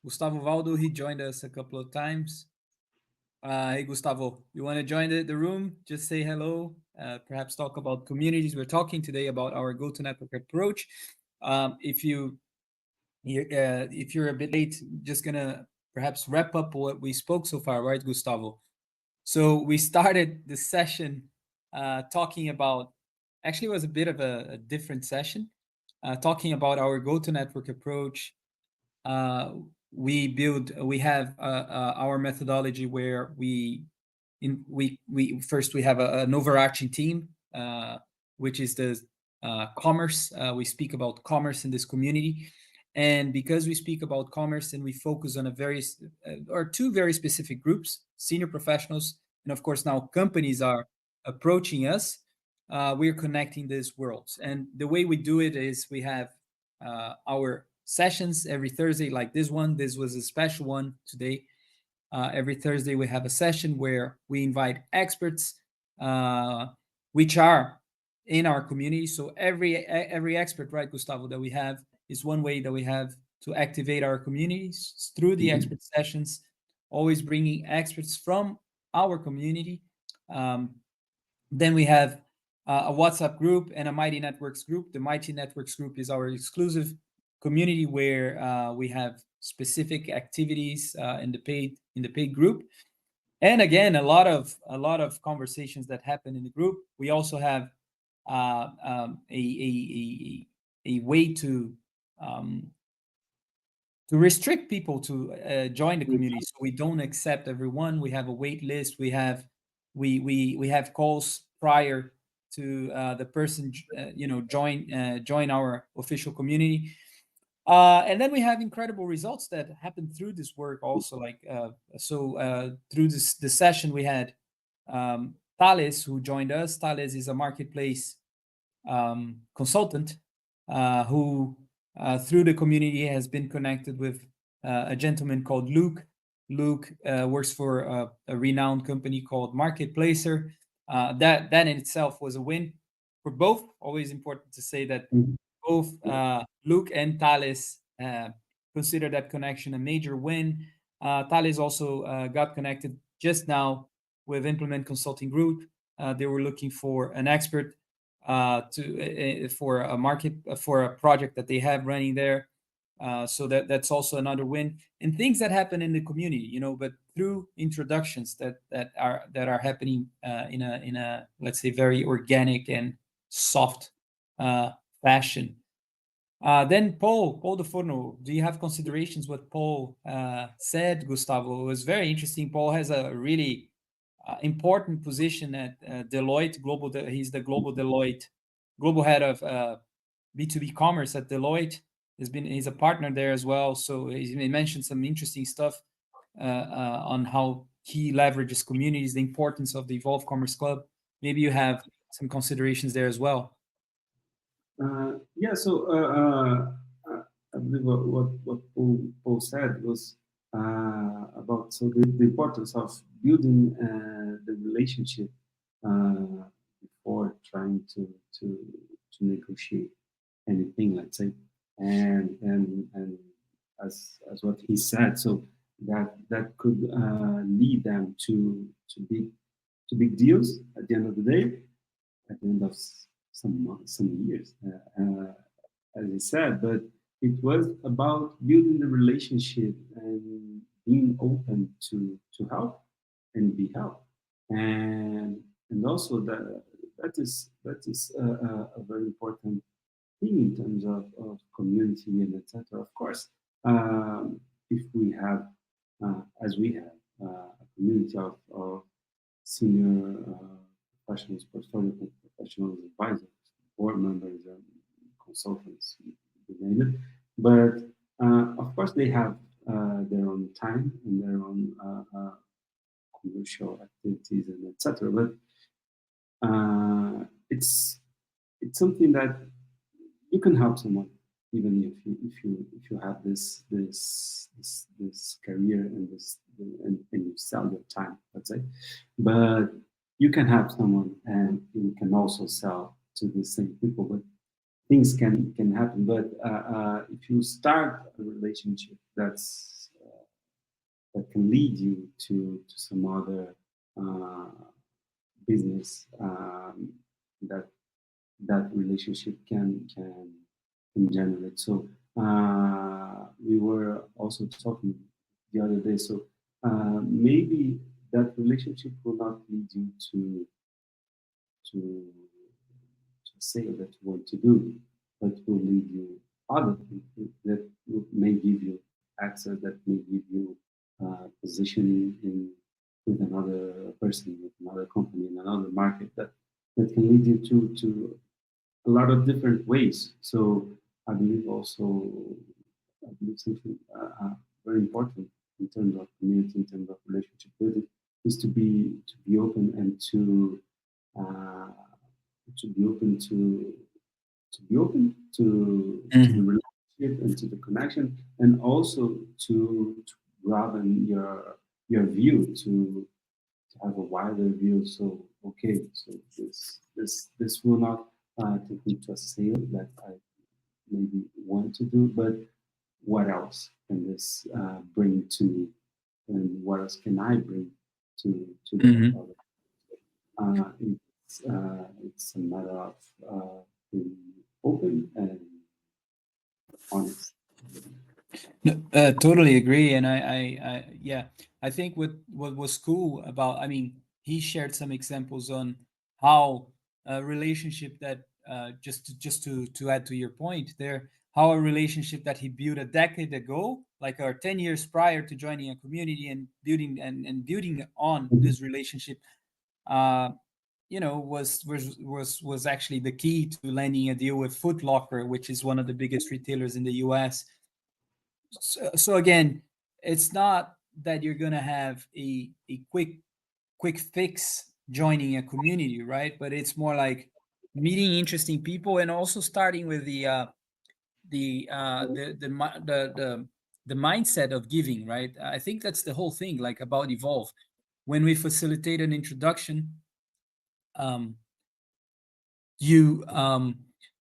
Gustavo Valdo, he joined us a couple of times. Hey, Gustavo, you want to join the room? Just say hello. Perhaps talk about communities. We're talking today about our go-to-network approach. If if you're a bit late, just gonna perhaps wrap up what we spoke so far, right, Gustavo? So we started the session talking about. Actually, it was a bit of a different session, talking about our go-to-network approach. uh, we have our methodology where we first we have an overarching team, which is the commerce. We speak about commerce in this community, and because we speak about commerce and we focus on a very or two very specific groups, senior professionals, and of course now companies are approaching us. We're connecting these worlds, and the way we do it is we have our sessions every Thursday, like this one. This was a special one today. Every Thursday, we have a session where we invite experts, uh, which are in our community. So every expert, right, Gustavo, that we have is one way that we have to activate our communities through the expert sessions, always bringing experts from our community. Um, then we have a WhatsApp group and a Mighty Networks group. The Mighty Networks group is our exclusive community where we have specific activities in the paid group. And again, a lot of conversations that happen in the group. We also have a way um, to restrict people to join the community, so we don't accept everyone. We have a wait list. We have calls prior to the person join our official community. And then we have incredible results that happen through this work also, like through the session we had Thales, who joined us. Thales is a marketplace consultant who, through the community, has been connected with a gentleman called Luke. Luke works for a renowned company called Marketplacer. That in itself was a win for both. Always important to say that both Luke and Thales consider that connection a major win. Thales also got connected just now with Implement Consulting Group. They were looking for an expert for a market for a project that they have running there. So that's also another win, and things that happen in the community, but through introductions that are happening in a let's say very organic and soft fashion. Then Paul de Forno, do you have considerations what Paul said, Gustavo? It was very interesting. Paul has a really important position at Deloitte Global. He's the global head of B2B commerce at Deloitte. He's a partner there as well. So he mentioned some interesting stuff on how he leverages communities, the importance of the Evolve Commerce Club. Maybe you have some considerations there as well. Yeah, so I believe what Paul said was about the importance of building the relationship before trying to negotiate anything, let's say, and as what he said, so that could lead them to big deals at the end of the day, at the end of some years, as he said, but it was about building the relationship and being open to help and be helped, and also that is a very important thing in terms of community and etc. Of course, if we have, as we have, a community of senior professionals, portfolio professionals, advisors, board members, and consultants, you name it. But of course, they have their own time and their own commercial activities and etc. But it's something that you can help someone, even if you have this career and and you sell your time, let's say. But you can help someone, and you can also sell to the same people. But things can happen. But if you start a relationship that can lead you to some other business, that relationship can generate. So we were also talking the other day. So maybe that relationship will not lead you to a sale that you want to do, but will lead you other things that may give you access, that may give you positioning with another person, with another company, in another market, that can lead you to a lot of different ways. So I believe something very important in terms of community, in terms of relationship building, is to be open and to be open to the relationship and to the connection, and also to broaden your view, to have a wider view. So okay, so this will not take me to a sale that I maybe want to do, but what else can this bring to, and what else can I bring to the other? It's a matter of being open and honest. No, totally agree, and I think what was cool about, I mean, he shared some examples on how a relationship that just to add to your point there, how a relationship that he built a decade ago, like 10 years prior to joining a community and building and building on this relationship, was actually the key to landing a deal with Foot Locker, which is one of the biggest retailers in the US. So again, it's not that you're gonna have a quick fix joining a community, right? But it's more like meeting interesting people, and also starting with the mindset of giving, right? I think that's the whole thing, like about Evolve. When we facilitate an introduction, when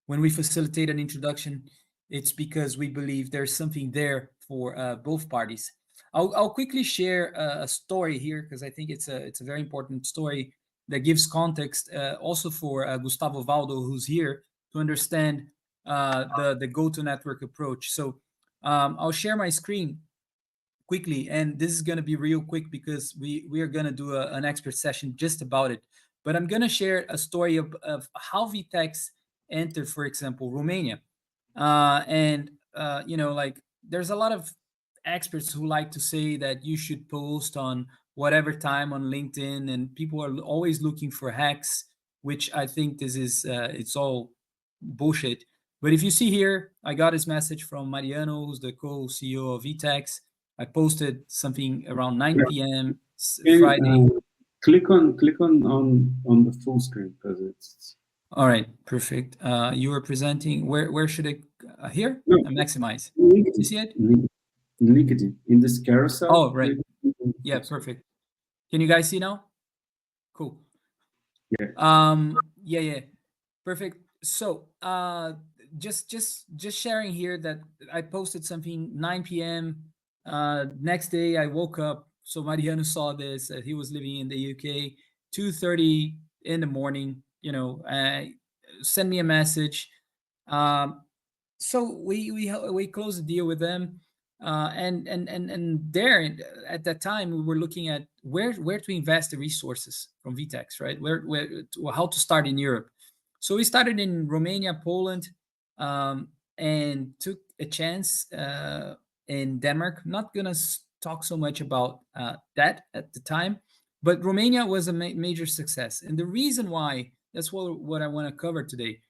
we facilitate an introduction, it's because we believe there's something there for both parties. I'll quickly share a story here because I think it's a very important story that gives context also for Gustavo Valdo, who's here, to understand the go-to network approach. So I'll share my screen quickly, and this is going to be real quick because we are going to do an expert session just about it. But I'm going to share a story of how VTEX entered, for example, Romania. And like there's a lot of experts who like to say that you should post on whatever time on LinkedIn, and people are always looking for hacks, which I think this is it's all bullshit. But if you see here, I got his message from Mariano, who's the co-CEO of VTEX. I posted something around 9 p.m. Friday. Click on the full screen because it's. All right, perfect. You were presenting. Where should I? Here? No, maximize. LinkedIn, You see it? LinkedIn in this carousel. Oh, right. Yeah, perfect. Can you guys see now? Cool. Yeah. Yeah. Perfect. So, just sharing here that I posted something 9 p.m. Next day I woke up. So Mariano saw this. He was living in the UK. 2:30 in the morning. Send me a message. So we closed the deal with them, and there at that time we were looking at where to invest the resources from VTEX, right? How to start in Europe. So we started in Romania, Poland, and took a chance in Denmark. Not gonna talk so much about that at the time, but Romania was a major success, and the reason why, that's what I want to cover today.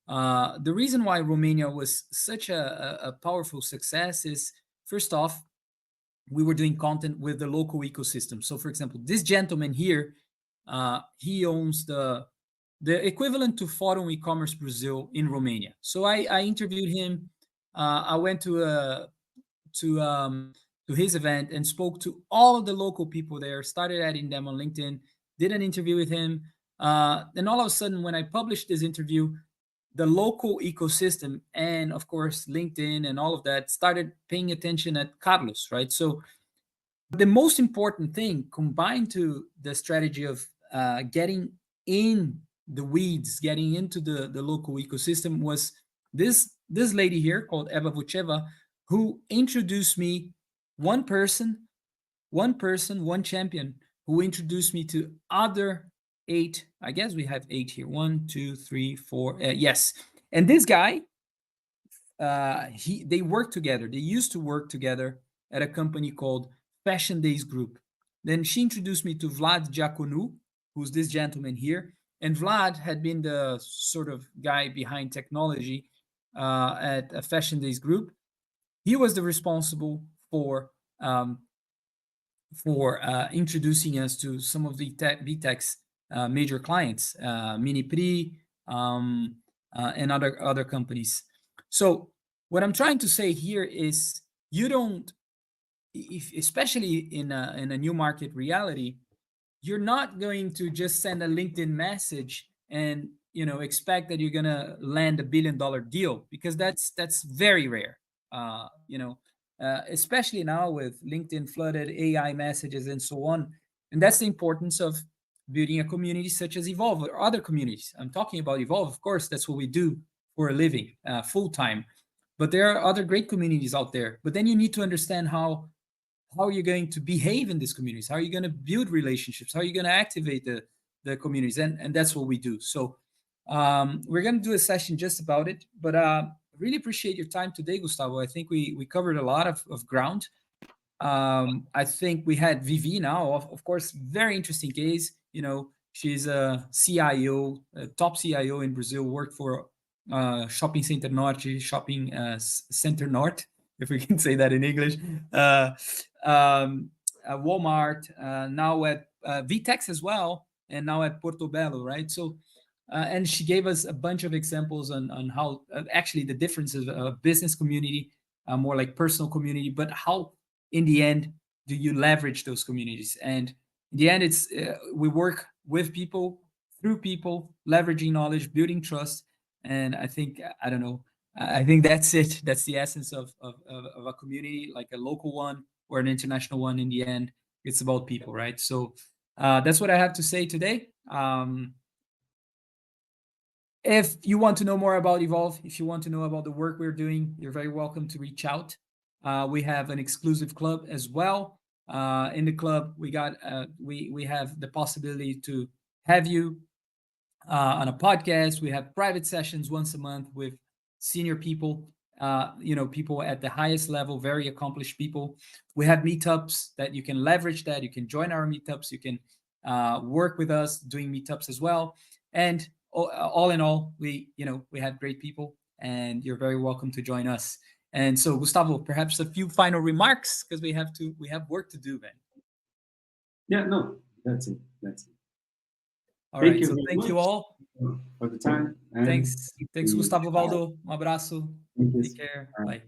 The reason why Romania was such a powerful success is, first off, we were doing content with the local ecosystem. So, for example, this gentleman here, he owns the equivalent to Forum E-commerce Brazil in Romania. So I interviewed him. I went to his event and spoke to all of the local people there. Started adding them on LinkedIn. Did an interview with him. And all of a sudden, when I published this interview, the local ecosystem and of course LinkedIn and all of that started paying attention at Carlos, right? So the most important thing combined to the strategy of getting in the weeds, getting into the local ecosystem was this lady here called Eva Vucheva, who introduced me, one champion who introduced me to other 8. I guess we have 8 here. 1, 2, 3, 4. Yes. And this guy, they work together. They used to work together at a company called Fashion Days Group. Then she introduced me to Vlad Diaconu, who's this gentleman here. And Vlad had been the sort of guy behind technology at a Fashion Days Group. He was the responsible for introducing us to some of the VTEX major clients, Mini and other companies. So what I'm trying to say here is, you don't, especially in a new market reality, you're not going to just send a LinkedIn message and expect that you're gonna land $1 billion deal, because that's very rare. Especially now with LinkedIn flooded AI messages and so on. And that's the importance of building a community such as Evolve or other communities. I'm talking about Evolve, of course, that's what we do for a living, full time. But there are other great communities out there. But then you need to understand how you're going to behave in these communities. How are you going to build relationships? How are you going to activate the communities? And that's what we do. So we're going to do a session just about it. But really appreciate your time today, Gustavo. I think we covered a lot of ground. I think we had Vivi now, of course, very interesting case. She's a CIO, a top CIO in Brazil, worked for Shopping Center Norte, Shopping Center Norte, if we can say that in English. Walmart, now at VTEX as well, and now at Portobello, right? So, and she gave us a bunch of examples on how actually the differences of business community, more like personal community, but how in the end do you leverage those communities? And in the end, it's we work with people, through people, leveraging knowledge, building trust. And I think, I don't know, I think that's it. That's the essence of a community, like a local one or an international one. In the end, it's about people, right? So that's what I have to say today. If you want to know more about Evolve, if you want to know about the work we're doing, you're very welcome to reach out. We have an exclusive club as well. In the club, we have the possibility to have you on a podcast. We have private sessions once a month with senior people, people at the highest level, very accomplished people. We have meetups that you can leverage that. You can join our meetups. You can work with us doing meetups as well. And all in all, we have great people, and you're very welcome to join us. And so, Gustavo, perhaps a few final remarks, because we have work to do, man. Yeah, no, that's it. All Thank right. you So very thank you much all. for the time. And Thanks, we- Gustavo Valdo. Um abraço. Thank you. Take care. Bye. Bye.